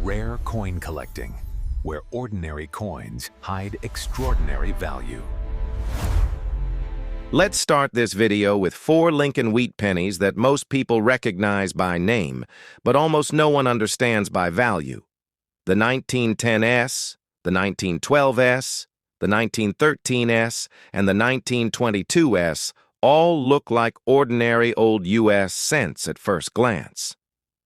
Rare coin collecting, where ordinary coins hide extraordinary value. Let's start this video with 4 Lincoln Wheat Pennies that most people recognize by name, but almost no one understands by value. The 1910S, the 1912S, the 1913S, and the 1922S all look like ordinary old U.S. cents at first glance.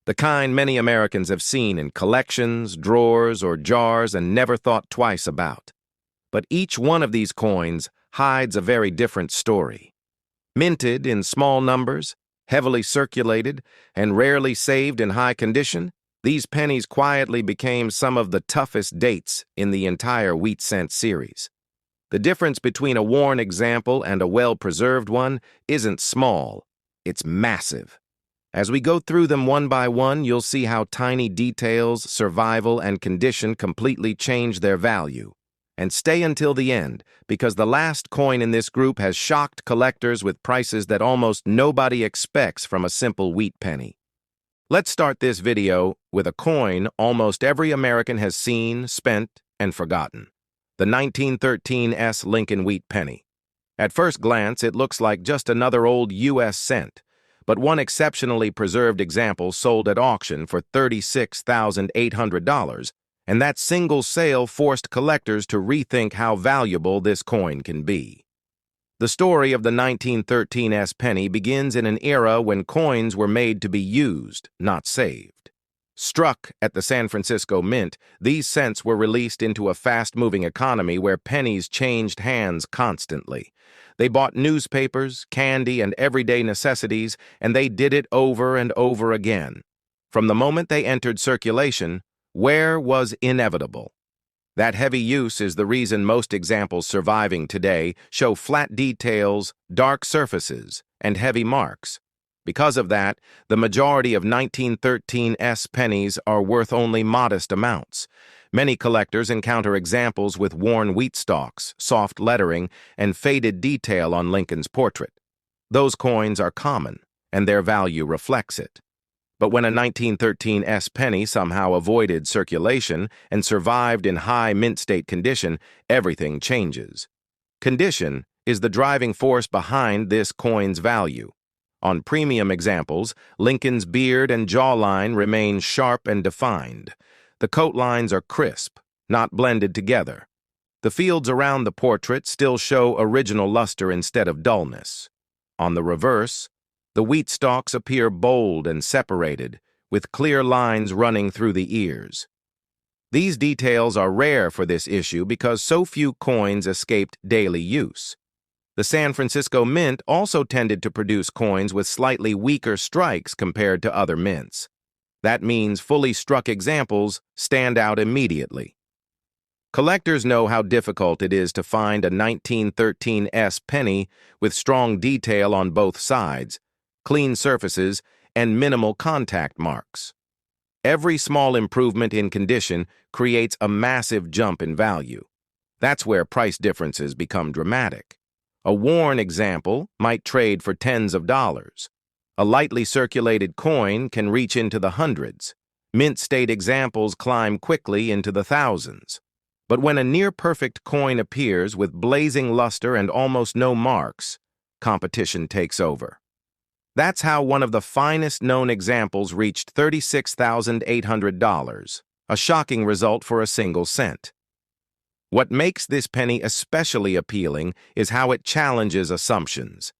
The kind many Americans have seen in collections, drawers, or jars and never thought twice about. But each one of these coins hides a very different story. Minted in small numbers, heavily circulated, and rarely saved in high condition, these pennies quietly became some of the toughest dates in the entire wheat cent series. The difference between a worn example and a well-preserved one isn't small, it's massive. As we go through them one by one, you'll see how tiny details, survival, and condition completely change their value. And stay until the end, because the last coin in this group has shocked collectors with prices that almost nobody expects from a simple wheat penny. Let's start this video with a coin almost every American has seen, spent, and forgotten. The 1913S Lincoln Wheat Penny. At first glance, it looks like just another old U.S. cent, but one exceptionally preserved example sold at auction for $36,800, and that single sale forced collectors to rethink how valuable this coin can be. The story of the 1913S penny begins in an era when coins were made to be used, not saved. Struck at the San Francisco Mint, these cents were released into a fast-moving economy where pennies changed hands constantly. They bought newspapers, candy, and everyday necessities, and they did it over and over again. From the moment they entered circulation, wear was inevitable. That heavy use is the reason most examples surviving today show flat details, dark surfaces, and heavy marks. Because of that, the majority of 1913S pennies are worth only modest amounts. Many collectors encounter examples with worn wheat stalks, soft lettering, and faded detail on Lincoln's portrait. Those coins are common, and their value reflects it. But when a 1913S penny somehow avoided circulation and survived in high mint state condition, everything changes. Condition is the driving force behind this coin's value. On premium examples, Lincoln's beard and jawline remain sharp and defined. The coat lines are crisp, not blended together. The fields around the portrait still show original luster instead of dullness. On the reverse, the wheat stalks appear bold and separated, with clear lines running through the ears. These details are rare for this issue because so few coins escaped daily use. The San Francisco Mint also tended to produce coins with slightly weaker strikes compared to other mints. That means fully struck examples stand out immediately. Collectors know how difficult it is to find a 1913S penny with strong detail on both sides, clean surfaces, and minimal contact marks. Every small improvement in condition creates a massive jump in value. That's where price differences become dramatic. A worn example might trade for tens of dollars. A lightly circulated coin can reach into the hundreds. Mint state examples climb quickly into the thousands. But when a near-perfect coin appears with blazing luster and almost no marks, competition takes over. That's how one of the finest known examples reached $36,800, a shocking result for a single cent. What makes this penny especially appealing is how it challenges assumptions.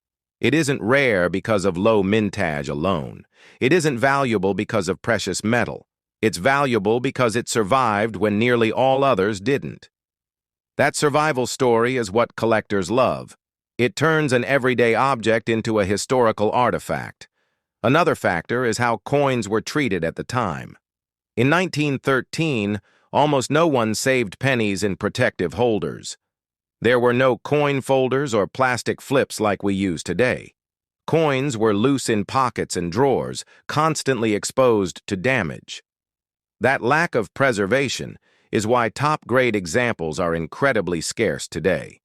It isn't rare because of low mintage alone. It isn't valuable because of precious metal. It's valuable because it survived when nearly all others didn't. That survival story is what collectors love. It turns an everyday object into a historical artifact. Another factor is how coins were treated at the time. In 1913, almost no one saved pennies in protective holders. There were no coin folders or plastic flips like we use today. Coins were loose in pockets and drawers, constantly exposed to damage. That lack of preservation is why top-grade examples are incredibly scarce today.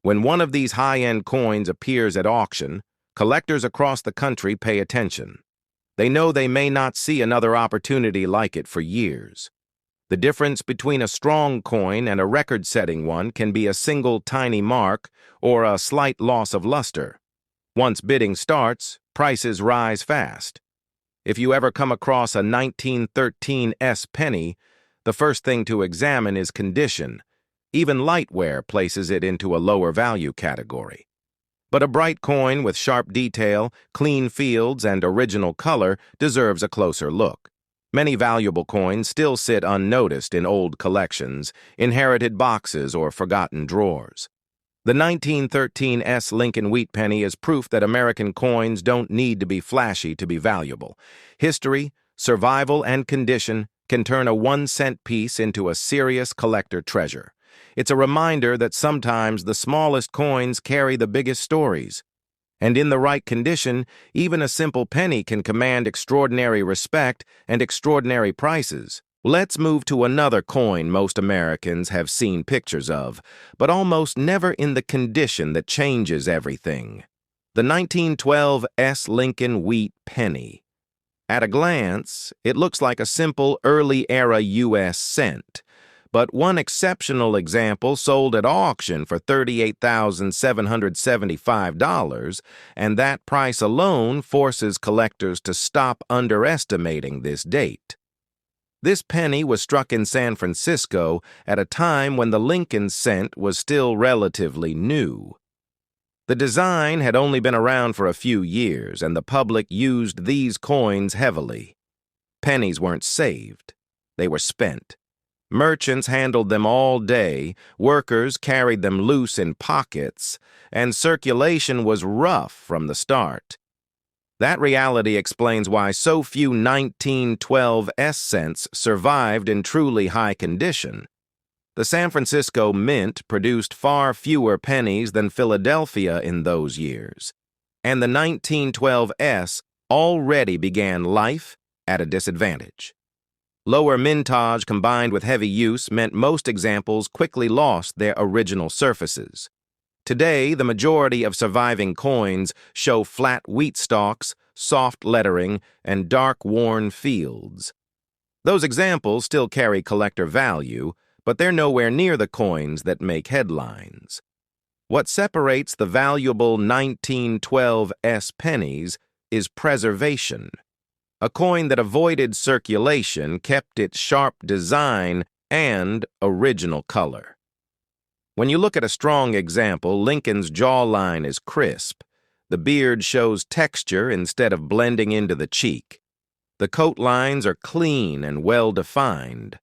When one of these high-end coins appears at auction, collectors across the country pay attention. They know they may not see another opportunity like it for years. The difference between a strong coin and a record-setting one can be a single tiny mark or a slight loss of luster. Once bidding starts, prices rise fast. If you ever come across a 1913 S penny, the first thing to examine is condition. Even lightware places it into a lower value category. But a bright coin with sharp detail, clean fields, and original color deserves a closer look. Many valuable coins still sit unnoticed in old collections, inherited boxes, or forgotten drawers. The 1913 S Lincoln Wheat Penny is proof that American coins don't need to be flashy to be valuable. History, survival, and condition can turn a 1-cent piece into a serious collector treasure. It's a reminder that sometimes the smallest coins carry the biggest stories. And in the right condition, even a simple penny can command extraordinary respect and extraordinary prices. Let's move to another coin most Americans have seen pictures of, but almost never in the condition that changes everything. The 1912 S Lincoln Wheat Penny. At a glance, it looks like a simple early-era U.S. cent. But one exceptional example sold at auction for $38,775, and that price alone forces collectors to stop underestimating this date. This penny was struck in San Francisco at a time when the Lincoln cent was still relatively new. The design had only been around for a few years, and the public used these coins heavily. Pennies weren't saved. They were spent. Merchants handled them all day, workers carried them loose in pockets, and circulation was rough from the start. That reality explains why so few 1912 S cents survived in truly high condition. The San Francisco Mint produced far fewer pennies than Philadelphia in those years, and the 1912 S already began life at a disadvantage. Lower mintage combined with heavy use meant most examples quickly lost their original surfaces. Today, the majority of surviving coins show flat wheat stalks, soft lettering, and dark, worn fields. Those examples still carry collector value, but they're nowhere near the coins that make headlines. What separates the valuable 1912 S pennies is preservation. A coin that avoided circulation kept its sharp design and original color. When you look at a strong example, Lincoln's jawline is crisp. The beard shows texture instead of blending into the cheek. The coat lines are clean and well-defined.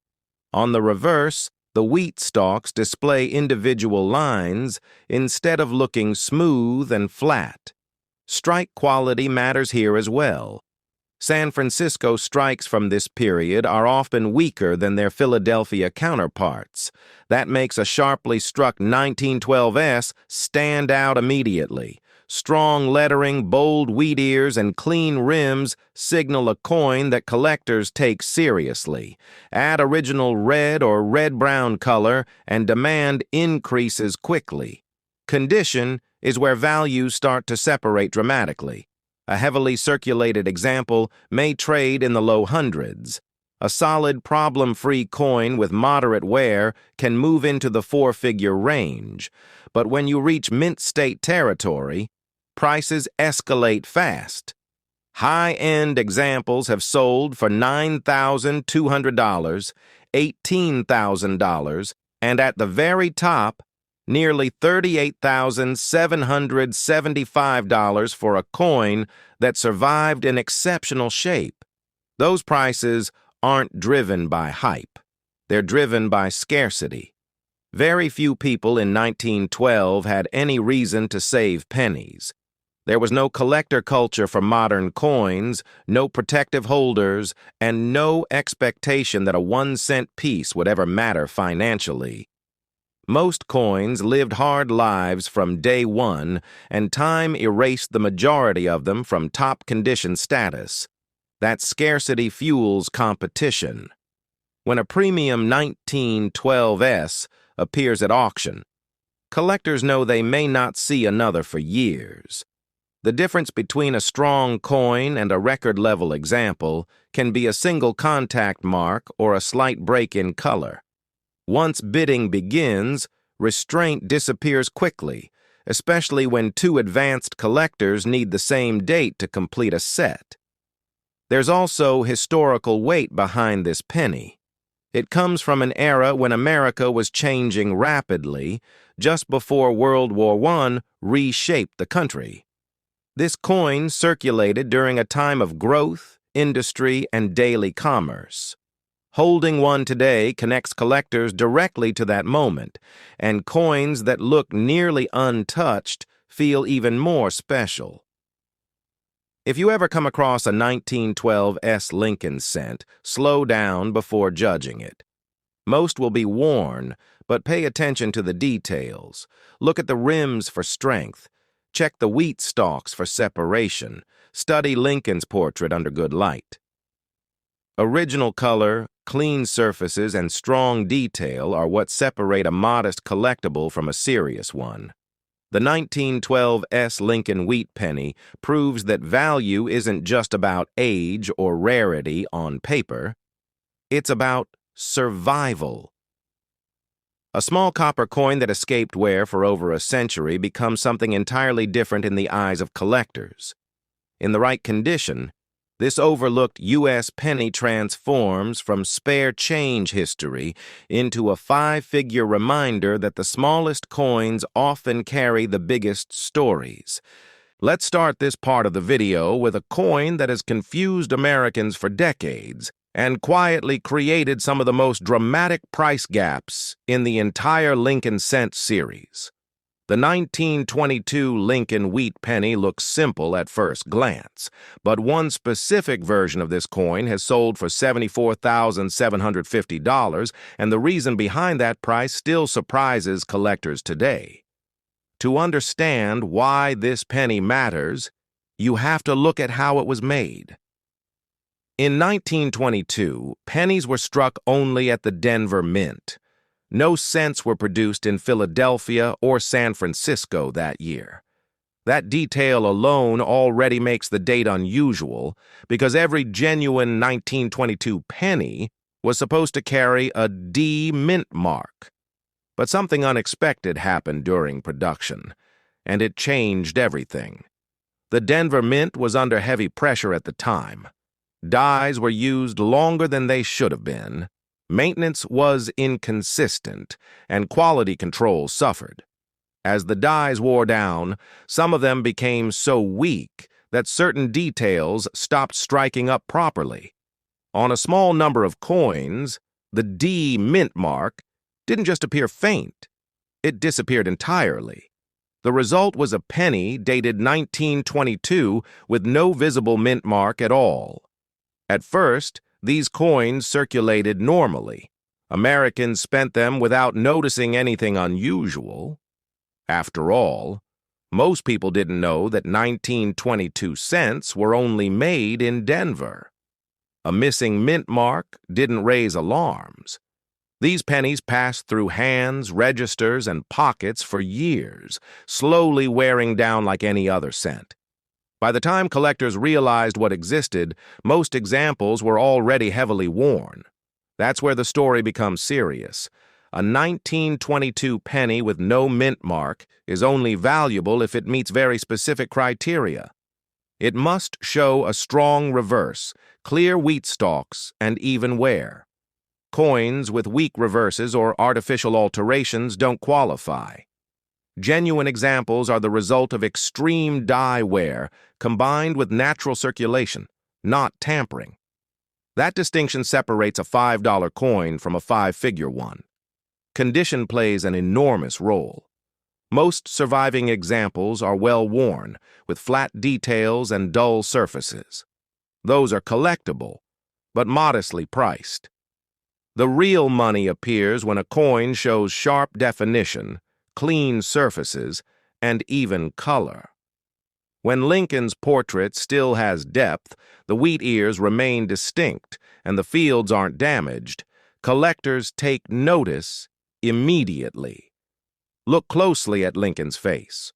On the reverse, the wheat stalks display individual lines instead of looking smooth and flat. Strike quality matters here as well. San Francisco strikes from this period are often weaker than their Philadelphia counterparts. That makes a sharply struck 1912 S stand out immediately. Strong lettering, bold wheat ears, and clean rims signal a coin that collectors take seriously. Add original red or red-brown color, and demand increases quickly. Condition is where values start to separate dramatically. A heavily circulated example may trade in the low hundreds. A solid, problem-free coin with moderate wear can move into the four-figure range. But when you reach mint state territory, prices escalate fast. High-end examples have sold for $9,200, $18,000, and at the very top, nearly $38,775 for a coin that survived in exceptional shape. Those prices aren't driven by hype. They're driven by scarcity. Very few people in 1912 had any reason to save pennies. There was no collector culture for modern coins, no protective holders, and no expectation that a 1-cent piece would ever matter financially. Most coins lived hard lives from day one, and time erased the majority of them from top condition status. That scarcity fuels competition. When a premium 1912 S appears at auction, collectors know they may not see another for years. The difference between a strong coin and a record-level example can be a single contact mark or a slight break in color. Once bidding begins, restraint disappears quickly, especially when two advanced collectors need the same date to complete a set. There's also historical weight behind this penny. It comes from an era when America was changing rapidly, just before World War I reshaped the country. This coin circulated during a time of growth, industry, and daily commerce. Holding one today connects collectors directly to that moment, and coins that look nearly untouched feel even more special. If you ever come across a 1912 Lincoln cent, slow down before judging it. Most will be worn, but pay attention to the details. Look at the rims for strength. Check the wheat stalks for separation. Study Lincoln's portrait under good light. Original color, clean surfaces, and strong detail are what separate a modest collectible from a serious one. The 1912 Lincoln Wheat Penny proves that value isn't just about age or rarity on paper. It's about survival. A small copper coin that escaped wear for over a century becomes something entirely different in the eyes of collectors. In the right condition, this overlooked U.S. penny transforms from spare change history into a five-figure reminder that the smallest coins often carry the biggest stories. Let's start this part of the video with a coin that has confused Americans for decades and quietly created some of the most dramatic price gaps in the entire Lincoln cent series. The 1922 Lincoln Wheat Penny looks simple at first glance, but one specific version of this coin has sold for $74,750, and the reason behind that price still surprises collectors today. To understand why this penny matters, you have to look at how it was made. In 1922, pennies were struck only at the Denver Mint. No cents were produced in Philadelphia or San Francisco that year. That detail alone already makes the date unusual, because every genuine 1922 penny was supposed to carry a D mint mark. But something unexpected happened during production, and it changed everything. The Denver Mint was under heavy pressure at the time. Dies were used longer than they should have been. Maintenance was inconsistent, and quality control suffered. As the dies wore down, some of them became so weak that certain details stopped striking up properly. On a small number of coins, the D mint mark didn't just appear faint, it disappeared entirely. The result was a penny dated 1922 with no visible mint mark at all. At first, these coins circulated normally. Americans spent them without noticing anything unusual. After all, most people didn't know that 1922 cents were only made in Denver. A missing mint mark didn't raise alarms. These pennies passed through hands, registers, and pockets for years, slowly wearing down like any other cent. By the time collectors realized what existed, most examples were already heavily worn. That's where the story becomes serious. A 1922 penny with no mint mark is only valuable if it meets very specific criteria. It must show a strong reverse, clear wheat stalks, and even wear. Coins with weak reverses or artificial alterations don't qualify. Genuine examples are the result of extreme die wear combined with natural circulation, not tampering. That distinction separates a $5 coin from a five-figure one. Condition plays an enormous role. Most surviving examples are well worn, with flat details and dull surfaces. Those are collectible, but modestly priced. The real money appears when a coin shows sharp definition, clean surfaces, and even color. When Lincoln's portrait still has depth, the wheat ears remain distinct, and the fields aren't damaged, collectors take notice immediately. Look closely at Lincoln's face.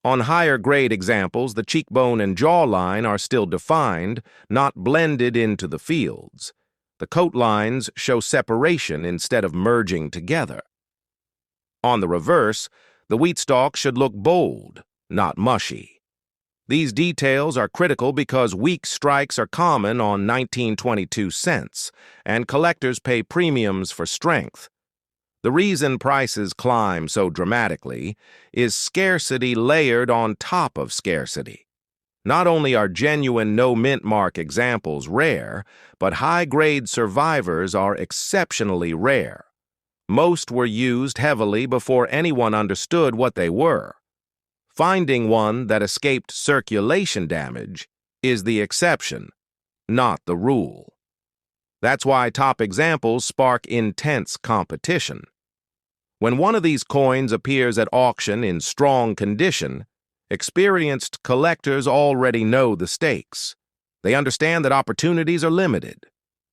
On higher-grade examples, the cheekbone and jawline are still defined, not blended into the fields. The coat lines show separation instead of merging together. On the reverse, the wheat stalk should look bold, not mushy. These details are critical because weak strikes are common on 1922 cents, and collectors pay premiums for strength. The reason prices climb so dramatically is scarcity layered on top of scarcity. Not only are genuine no-mint mark examples rare, but high-grade survivors are exceptionally rare. Most were used heavily before anyone understood what they were. Finding one that escaped circulation damage is the exception, not the rule. That's why top examples spark intense competition. When one of these coins appears at auction in strong condition, experienced collectors already know the stakes. They understand that opportunities are limited.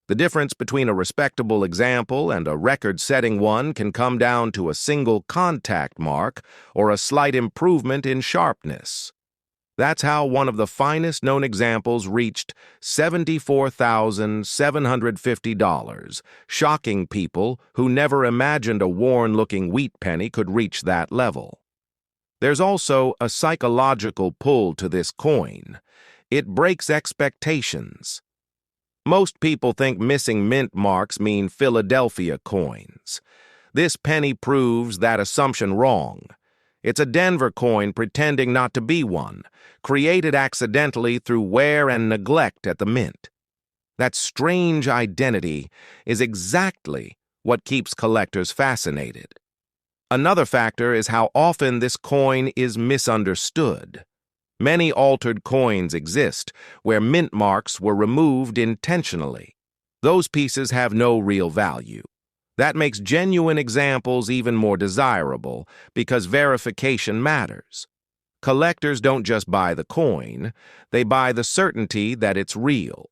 The difference between a respectable example and a record-setting one can come down to a single contact mark or a slight improvement in sharpness. That's how one of the finest known examples reached $74,750, shocking people who never imagined a worn-looking wheat penny could reach that level. There's also a psychological pull to this coin. It breaks expectations. Most people think missing mint marks mean Philadelphia coins. This penny proves that assumption wrong. It's a Denver coin pretending not to be one, created accidentally through wear and neglect at the mint. That strange identity is exactly what keeps collectors fascinated. Another factor is how often this coin is misunderstood. Many altered coins exist where mint marks were removed intentionally. Those pieces have no real value. That makes genuine examples even more desirable because verification matters. Collectors don't just buy the coin, they buy the certainty that it's real.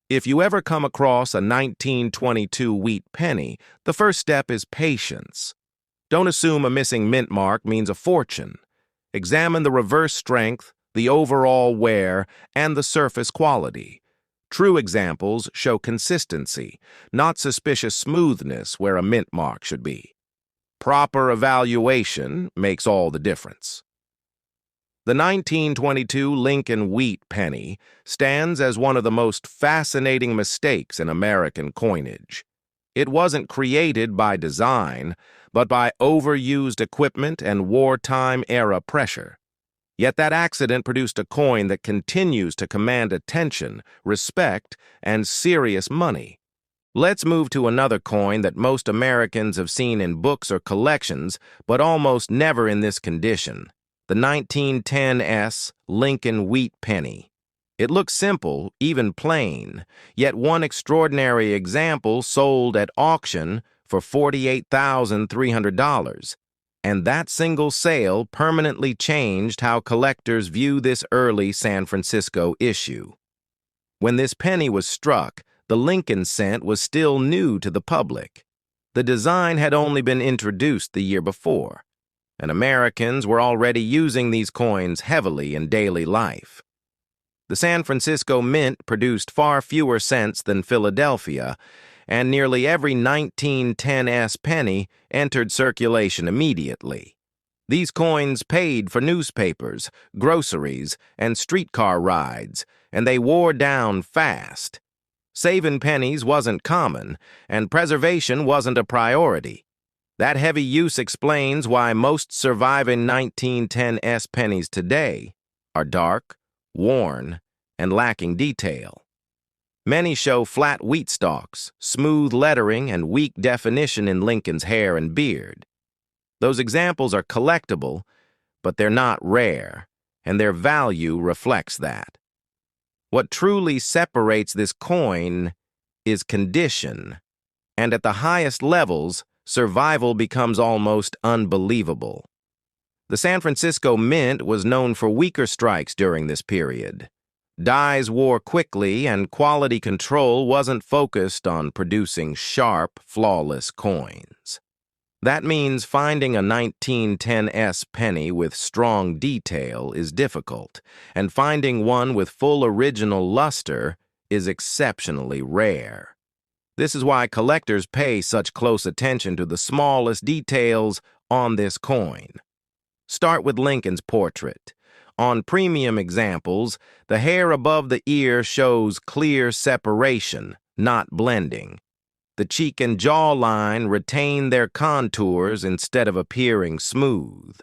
If you ever come across a 1922 wheat penny, the first step is patience. Don't assume a missing mint mark means a fortune. Examine the reverse strength, the overall wear, and the surface quality. True examples show consistency, not suspicious smoothness where a mint mark should be. Proper evaluation makes all the difference. The 1922 Lincoln Wheat Penny stands as one of the most fascinating mistakes in American coinage. It wasn't created by design, but by overused equipment and wartime-era pressure. Yet that accident produced a coin that continues to command attention, respect, and serious money. Let's move to another coin that most Americans have seen in books or collections, but almost never in this condition: the 1910 Lincoln Wheat Penny. It looks simple, even plain, yet one extraordinary example sold at auction for $48,300. And that single sale permanently changed how collectors view this early San Francisco issue. When this penny was struck, the Lincoln cent was still new to the public. The design had only been introduced the year before, and Americans were already using these coins heavily in daily life. The San Francisco Mint produced far fewer cents than Philadelphia, and nearly every 1910 penny entered circulation immediately. These coins paid for newspapers, groceries, and streetcar rides, and they wore down fast. Saving pennies wasn't common, and preservation wasn't a priority. That heavy use explains why most surviving 1910 pennies today are dark, worn, and lacking detail. Many show flat wheat stalks, smooth lettering, and weak definition in Lincoln's hair and beard. Those examples are collectible, but they're not rare, and their value reflects that. What truly separates this coin is condition, and at the highest levels, survival becomes almost unbelievable. The San Francisco Mint was known for weaker strikes during this period. Dies wore quickly, and quality control wasn't focused on producing sharp, flawless coins. That means finding a 1910s penny with strong detail is difficult, and finding one with full original luster is exceptionally rare. This is why collectors pay such close attention to the smallest details on this coin. Start with Lincoln's portrait. On premium examples, the hair above the ear shows clear separation, not blending. The cheek and jawline retain their contours instead of appearing smooth.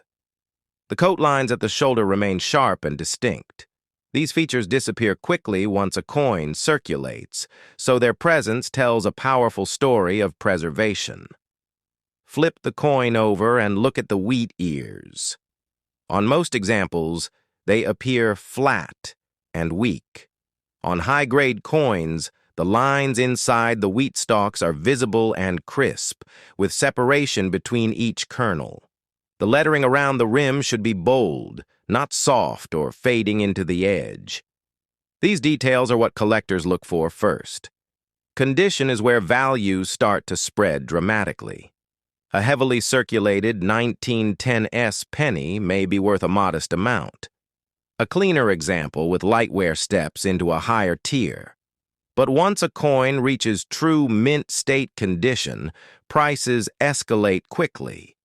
The coat lines at the shoulder remain sharp and distinct. These features disappear quickly once a coin circulates, so their presence tells a powerful story of preservation. Flip the coin over and look at the wheat ears. On most examples, they appear flat and weak. On high-grade coins, the lines inside the wheat stalks are visible and crisp, with separation between each kernel. The lettering around the rim should be bold, not soft or fading into the edge. These details are what collectors look for first. Condition is where values start to spread dramatically. A heavily circulated 1910s penny may be worth a modest amount. A cleaner example with lightware steps into a higher tier. But once a coin reaches true mint state condition, prices escalate quickly.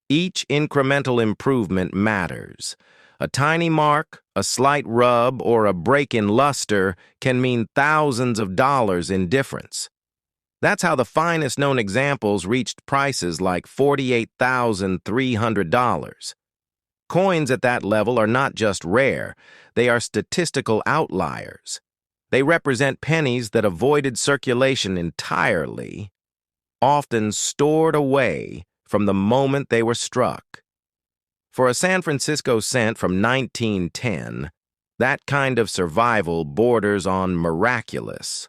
Each incremental improvement matters. A tiny mark, a slight rub, or a break in luster can mean thousands of dollars in difference. That's how the finest known examples reached prices like $48,300. Coins at that level are not just rare, they are statistical outliers. They represent pennies that avoided circulation entirely, often stored away from the moment they were struck. For a San Francisco cent from 1910, that kind of survival borders on miraculous.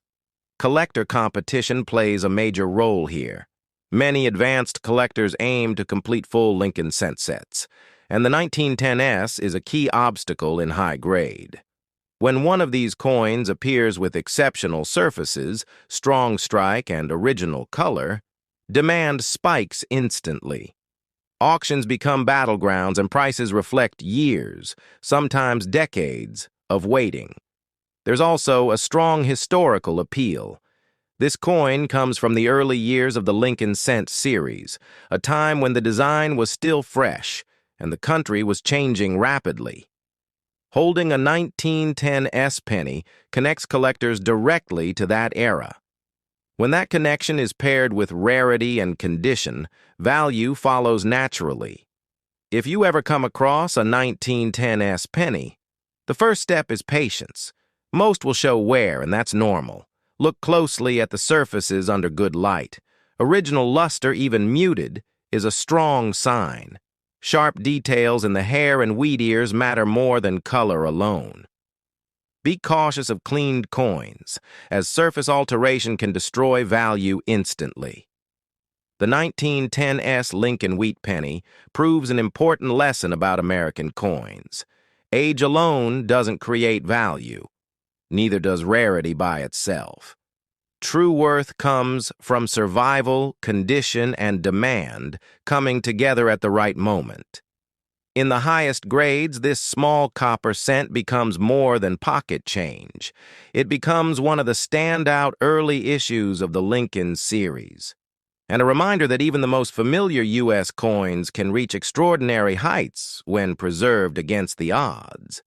Collector competition plays a major role here. Many advanced collectors aim to complete full Lincoln cent sets, and the 1910s is a key obstacle in high grade. When one of these coins appears with exceptional surfaces, strong strike, and original color, demand spikes instantly. Auctions become battlegrounds and prices reflect years, sometimes decades, of waiting. There's also a strong historical appeal. This coin comes from the early years of the Lincoln Cent series, a time when the design was still fresh and the country was changing rapidly. Holding a 1910s penny connects collectors directly to that era. When that connection is paired with rarity and condition, value follows naturally. If you ever come across a 1910s penny, the first step is patience. Most will show wear, and that's normal. Look closely at the surfaces under good light. Original luster, even muted, is a strong sign. Sharp details in the hair and wheat ears matter more than color alone. Be cautious of cleaned coins, as surface alteration can destroy value instantly. The 1910s Lincoln Wheat Penny proves an important lesson about American coins. Age alone doesn't create value. Neither does rarity by itself. True worth comes from survival, condition, and demand coming together at the right moment. In the highest grades, this small copper cent becomes more than pocket change. It becomes one of the standout early issues of the Lincoln series. And a reminder that even the most familiar U.S. coins can reach extraordinary heights when preserved against the odds.